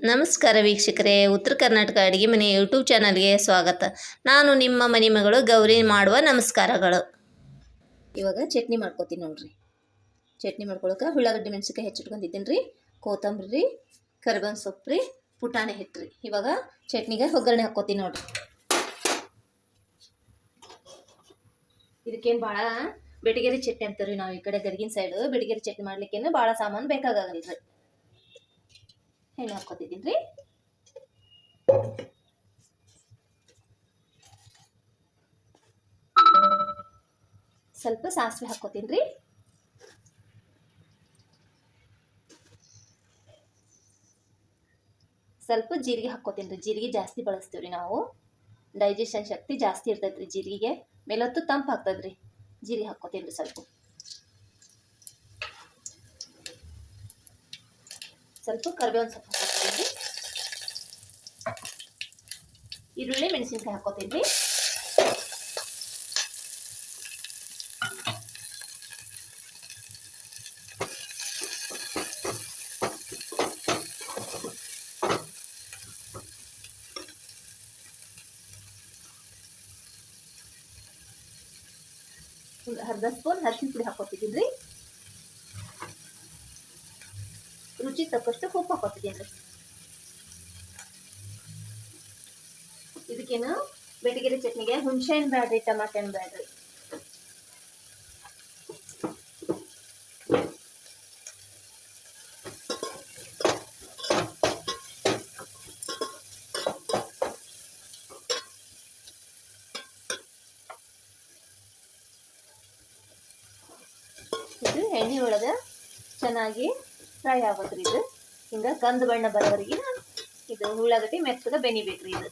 ನಮಸ್ಕಾರ ವೀಕ್ಷಕರೇ, ಉತ್ತರ ಕರ್ನಾಟಕ ಅಡುಗೆ ಮನೆ ಯೂಟ್ಯೂಬ್ ಚಾನಲ್ಗೆ ಸ್ವಾಗತ. ನಾನು ನಿಮ್ಮ ಮನೆ ಮಗಳು ಗೌರಿ. ಮಾಡುವ ನಮಸ್ಕಾರಗಳು. ಇವಾಗ ಚಟ್ನಿ ಮಾಡ್ಕೋತೀನಿ ನೋಡ್ರಿ. ಚಟ್ನಿ ಮಾಡ್ಕೊಳಕ್ಕೆ ಉಳ್ಳಾಗಡ್ಡಿ ಮೆಣಸಿನ್ಕಾಯಿ ಹೆಚ್ಚಿಟ್ಕೊಂಡಿದ್ದೀನಿ ರೀ, ಕೊತ್ತಂಬರಿ ರೀ, ಕರಿಬೇವಿನ ಸೊಪ್ಪು ರೀ, ಪುಟಾಣಿ ಹಿಟ್ಟು ರೀ. ಇವಾಗ ಚಟ್ನಿಗೆ ಒಗ್ಗರಣೆ ಹಾಕ್ಕೋತೀನಿ ನೋಡ್ರಿ. ಇದಕ್ಕೇನು ಭಾಳ ಬೆಟಗೇರಿ ಚಟ್ನಿ ಅಂತೀವಿ ನಾವು ಈ ಕಡೆ ಗದಗಿನ ಸೈಡು. ಬೆಟಗೇರಿ ಚಟ್ನಿ ಮಾಡ್ಲಿಕ್ಕೇನು ಭಾಳ ಸಾಮಾನು ಬೇಕಾಗಲ್ಲ ರೀ. ಎಣ್ಣೆ ಹಾಕ್ಕೋತಿದ್ದೀನಿ ರೀ. ಸ್ವಲ್ಪ ಸಾಸಿವೆ ಹಾಕ್ಕೋತೀನಿ ರೀ. ಸ್ವಲ್ಪ ಜೀರಿಗೆ ಹಾಕ್ಕೋತೀನಿ ರೀ. ಜೀರಿಗೆ ಜಾಸ್ತಿ ಬಳಸ್ತೀವಿ ರೀ ನಾವು. ಡೈಜೆಷನ್ ಶಕ್ತಿ ಜಾಸ್ತಿ ಇರ್ತೈತೆ ರೀ ಜೀರಿಗೆಗೆ. ಮೇಲತ್ತು ತಂಪು ಆಗ್ತದೆ ರೀ. ಜೀರಿಗೆ ಹಾಕ್ಕೋತೀನಿ ರೀ. ಸ್ವಲ್ಪ ಕರಿಬೇವಿನ ಸೊಪ್ಪು ಹಾಕ್ಕೋತೀನಿ ರೀ. ಈರುಳ್ಳಿ ಮೆಣಸಿನ್ಕಾಯಿ ಹಾಕ್ಕೋತೀನಿ ರೀ. ಒಂದು ಅರ್ಧ ಸ್ಪೂನ್ ಅರಿಶಿನ ಪುಡಿ ಹಾಕ್ಕೊತಿದ್ದೀನಿ ರೀ. ರುಚಿ ತಕ್ಕಷ್ಟು ಉಪ್ಪು ಹಾಕ್ಕೊತಿದ್ದೀನಿ ರೀ. ಇದಕ್ಕೇನು ಬೆಟಗೇರಿ ಚಟ್ನಿಗೆ ಹುಣಸೆ ಹಣ್ಣು ಬೇಡ್ರಿ, ಟಮಾಟೆ ಹಣ್ಣು ಬೇಡ್ರಿ. ಇದು ಎಣ್ಣೆ ಒಳಗೆ ಚೆನ್ನಾಗಿ ಫ್ರೈ ಆಗೋದ್ರಿ. ಇದು ಹಿಂಗೆ ಕಂದು ಬಣ್ಣ ಬರೋವರೆಗೆ ಇದು ಉಳ್ಳಾಗಡ್ಡಿ ಮೆತ್ತಗೆ ಬೆನಿಬೇಕ್ರಿ. ಇದು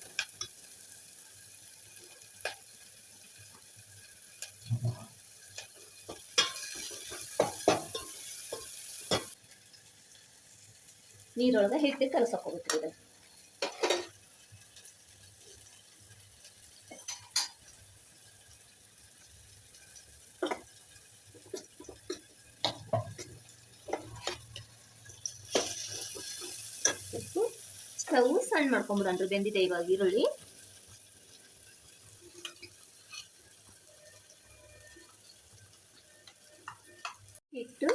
ನೀರೊಳಗೆ ಹಿಟ್ಟು ಕಲಸಕೋಬೇಕ್ರಿ. ಇದು ಸ್ಟವ್ ಸಣ್ಣ ಮಾಡ್ಕೊಂಬಿಡನ್ರಿ. ಬೆಂದಿದೆ ಇವಾಗ ಈರುಳ್ಳಿ. ಇಟ್ಟು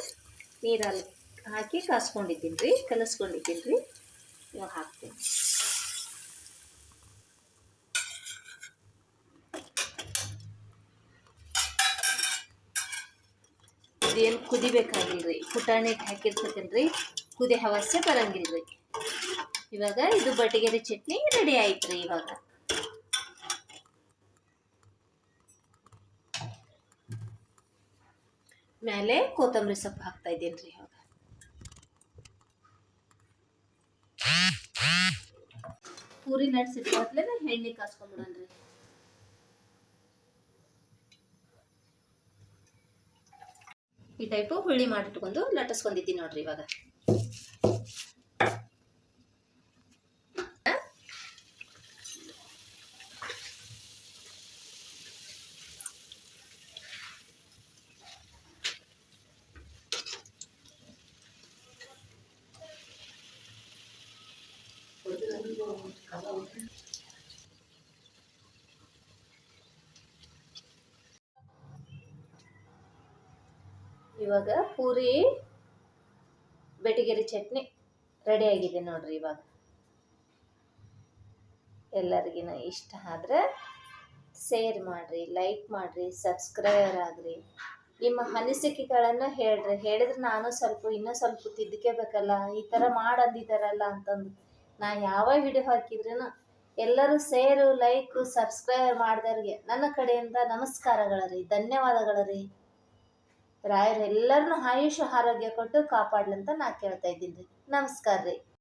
ನೀರಲ್ಲಿ ಹಾಕಿ ಕಾಸ್ಕೊಂಡಿದ್ದೀನಿ ರೀ, ಕಲಸ್ಕೊಂಡಿದ್ದೀನಿ ರೀ. ಇವಾಗ ಹಾಕ್ತೀನಿ. ಇದೇನು ಕುದಿಬೇಕಾಗಿಲ್ರಿ. ಪುಟಾಣಿ ಹಾಕಿರ್ತೀನಿ ರೀ, ಕುದಿ ಹವಸ್ಸೆ ಬರಂಗಿಲ್ರಿ. ಇವಾಗ ಇದು ಬೆಟಗೇರಿ ಚಟ್ನಿ ರೆಡಿ ಆಯ್ತು ರೀ. ಇವಾಗ ಮೇಲೆ ಕೊತ್ತಂಬರಿ ಸೊಪ್ಪು ಹಾಕ್ತಾ ಇದ್ದೀನಿ ರೀ. ಇವಾಗ ಪೂರಿ ನಡ್ಸಿಟ್ಕೊತ್ಲೆ ಎಣ್ಣೆ ಕಾಸ್ಕೊಂಡ್ಬಿಡನ್ರಿ. ಈ ಟೈಪು ಹುಳಿ ಮಾಡಿಟ್ಕೊಂಡು ಲಟ್ಟಿಸ್ಕೊಂಡಿದ್ದೀನಿ ನೋಡ್ರಿ. ಇವಾಗ ಇವಾಗ ಪೂರಿ ಬೆಟಗೇರಿ ಚಟ್ನಿ ರೆಡಿ ಆಗಿದೆ ನೋಡ್ರಿ. ಇವಾಗ ಎಲ್ಲರಿಗಿನ ಇಷ್ಟ ಆದ್ರೆ ಶೇರ್ ಮಾಡಿರಿ, ಲೈಕ್ ಮಾಡಿರಿ, ಸಬ್ಸ್ಕ್ರೈಬರ್ ಆಗ್ರಿ. ನಿಮ್ಮ ಅನಿಸಿಕೆಗಳನ್ನು ಹೇಳ್ರಿ. ಹೇಳಿದ್ರೆ ನಾನು ಇನ್ನೂ ಸ್ವಲ್ಪ ತಿದ್ಕೋಬೇಕಲ್ಲ, ಈ ಥರ ಮಾಡಂದಿದ್ದಾರಲ್ಲ ಅಂತಂದು. ನಾ ಯಾವ ವಿಡಿಯೋ ಹಾಕಿದ್ರೂ ಎಲ್ಲರೂ ಶೇರು, ಲೈಕು, ಸಬ್ಸ್ಕ್ರೈಬ್ ಮಾಡಿದವ್ರಿಗೆ ನನ್ನ ಕಡೆಯಿಂದ ನಮಸ್ಕಾರಗಳು ರೀ, ಧನ್ಯವಾದಗಳು ರೀ. ರಾಯರು ಎಲ್ಲರನ್ನೂ ಆಯುಷ್ ಆರೋಗ್ಯ ಕೊಟ್ಟು ಕಾಪಾಡ್ಲಂತ ನಾ ಕೇಳ್ತಾ ಇದ್ದೀನಿ ರೀ. ನಮಸ್ಕಾರ ರೀ.